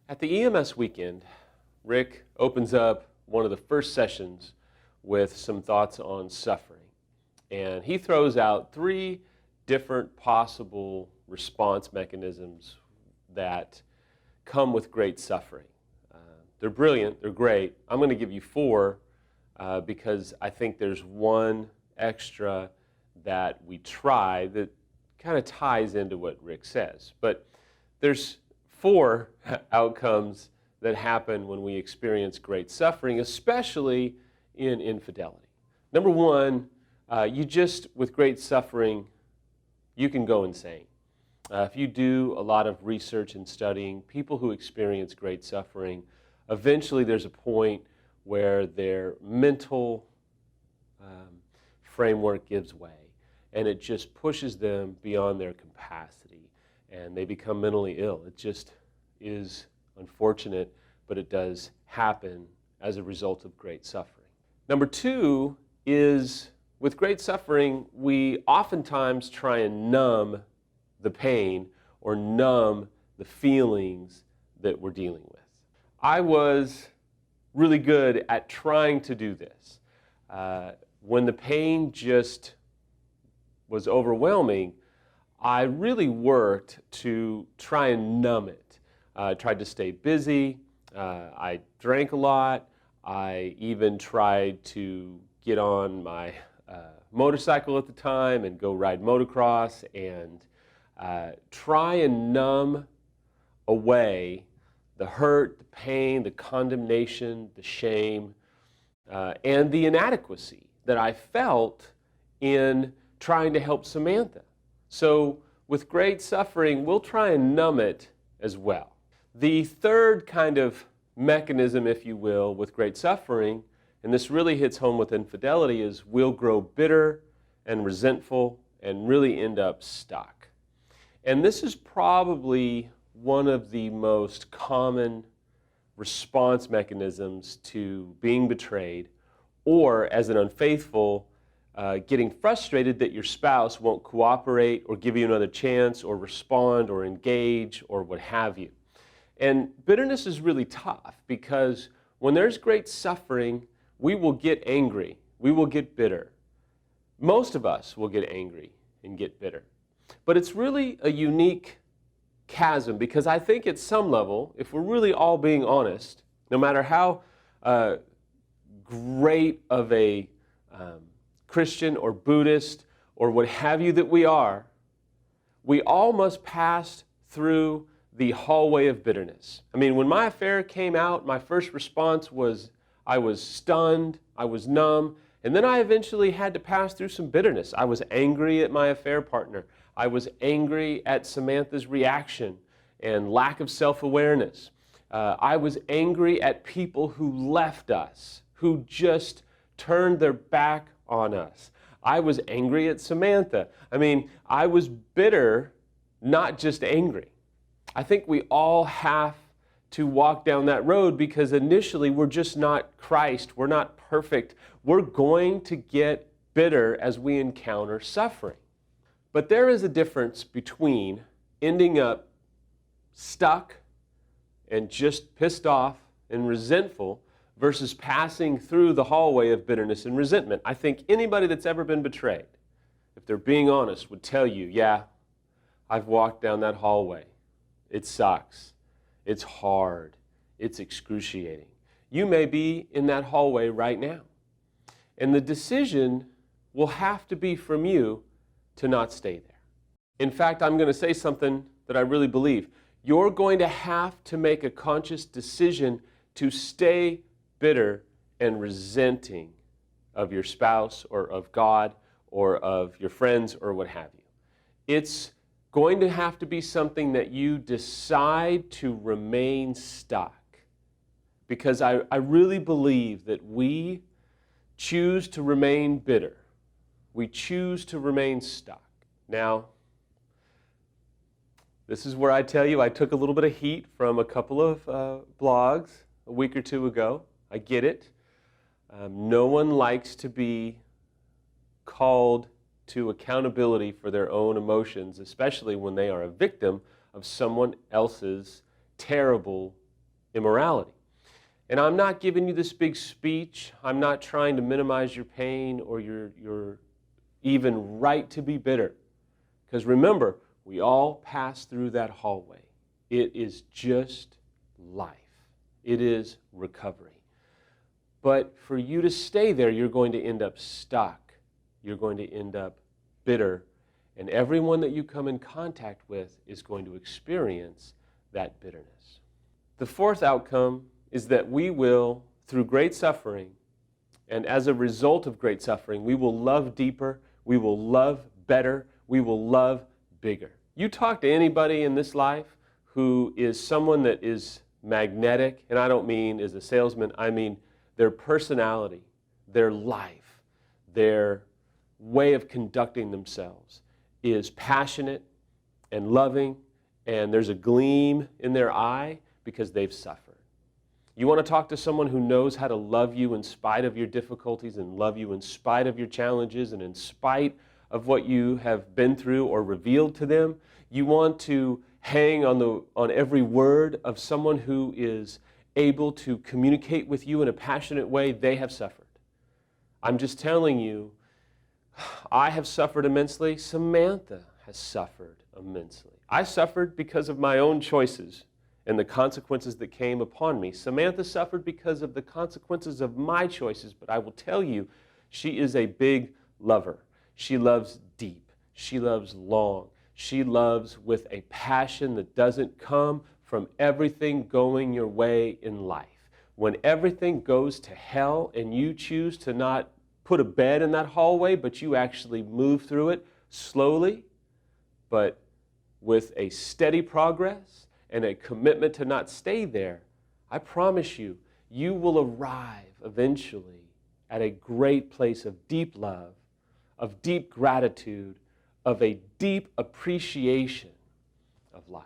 At the EMS Weekend, Rick opens up one of the first sessions with some thoughts on suffering. And he throws out 3 different possible response mechanisms that come with great suffering. They're brilliant, they're great. I'm going to give you 4 because I think there's one extra that we try that kind of ties into what Rick says. But there's 4 outcomes that happen when we experience great suffering, especially in infidelity. Number 1, with great suffering, you can go insane. If you do a lot of research and studying, people who experience great suffering, eventually there's a point where their mental framework gives way, and it just pushes them beyond their capacity, and they become mentally ill. It just is unfortunate, but it does happen as a result of great suffering. Number 2 is, with great suffering, we oftentimes try and numb the pain or numb the feelings that we're dealing with. I was really good at trying to do this. When the pain just was overwhelming, I really worked to try and numb it. I tried to stay busy. I drank a lot. I even tried to get on my motorcycle at the time and go ride motocross and try and numb away the hurt, the pain, the condemnation, the shame, and the inadequacy that I felt in trying to help Samantha. So with great suffering, we'll try and numb it as well. The third kind of mechanism, if you will, with great suffering, and this really hits home with infidelity, is we'll grow bitter and resentful and really end up stuck. And this is probably one of the most common response mechanisms to being betrayed, or as an unfaithful, getting frustrated that your spouse won't cooperate or give you another chance or respond or engage or what have you. And bitterness is really tough because when there's great suffering, we will get angry, we will get bitter. Most of us will get angry and get bitter. But it's really a unique chasm, because I think at some level, if we're really all being honest, no matter how great of a Christian or Buddhist or what have you that we are, we all must pass through the hallway of bitterness. I mean, when my affair came out, my first response was I was stunned, I was numb, and then I eventually had to pass through some bitterness. I was angry at my affair partner. I was angry at Samantha's reaction and lack of self-awareness. I was angry at people who left us, who just turned their back on us. I was angry at Samantha. I mean, I was bitter, not just angry. I think we all have to walk down that road because initially we're just not Christ. We're not perfect. We're going to get bitter as we encounter suffering. But there is a difference between ending up stuck and just pissed off and resentful versus passing through the hallway of bitterness and resentment. I think anybody that's ever been betrayed, if they're being honest, would tell you, yeah, I've walked down that hallway. It sucks. It's hard. It's excruciating. You may be in that hallway right now. And the decision will have to be from you to not stay there. In fact, I'm going to say something that I really believe. You're going to have to make a conscious decision to stay bitter and resenting of your spouse or of God or of your friends or what have you. It's going to have to be something that you decide to remain stuck. Because I really believe that we choose to remain bitter. We choose to remain stuck. Now, this is where I tell you I took a little bit of heat from a couple of blogs a week or two ago. I get it. No one likes to be called to accountability for their own emotions, especially when they are a victim of someone else's terrible immorality. And I'm not giving you this big speech. I'm not trying to minimize your pain or your even right to be bitter. Because remember, we all pass through that hallway. It is just life. It is recovery. But for you to stay there, you're going to end up stuck. You're going to end up bitter. And everyone that you come in contact with is going to experience that bitterness. The fourth outcome is that we will, through great suffering, and as a result of great suffering, we will love deeper, we will love better, we will love bigger. You talk to anybody in this life who is someone that is magnetic, and I don't mean as a salesman, I mean their personality, their life, their way of conducting themselves is passionate and loving, and there's a gleam in their eye because they've suffered. You want to talk to someone who knows how to love you in spite of your difficulties and love you in spite of your challenges and in spite of what you have been through or revealed to them. You want to hang on every word of someone who is able to communicate with you in a passionate way. They have suffered. I'm just telling you, I have suffered immensely. Samantha has suffered immensely. I suffered because of my own choices and the consequences that came upon me. Samantha suffered because of the consequences of my choices, but I will tell you, she is a big lover. She loves deep. She loves long. She loves with a passion that doesn't come from everything going your way in life. When everything goes to hell and you choose to not put a bed in that hallway, but you actually move through it slowly, but with a steady progress and a commitment to not stay there, I promise you, you will arrive eventually at a great place of deep love, of deep gratitude, of a deep appreciation of life.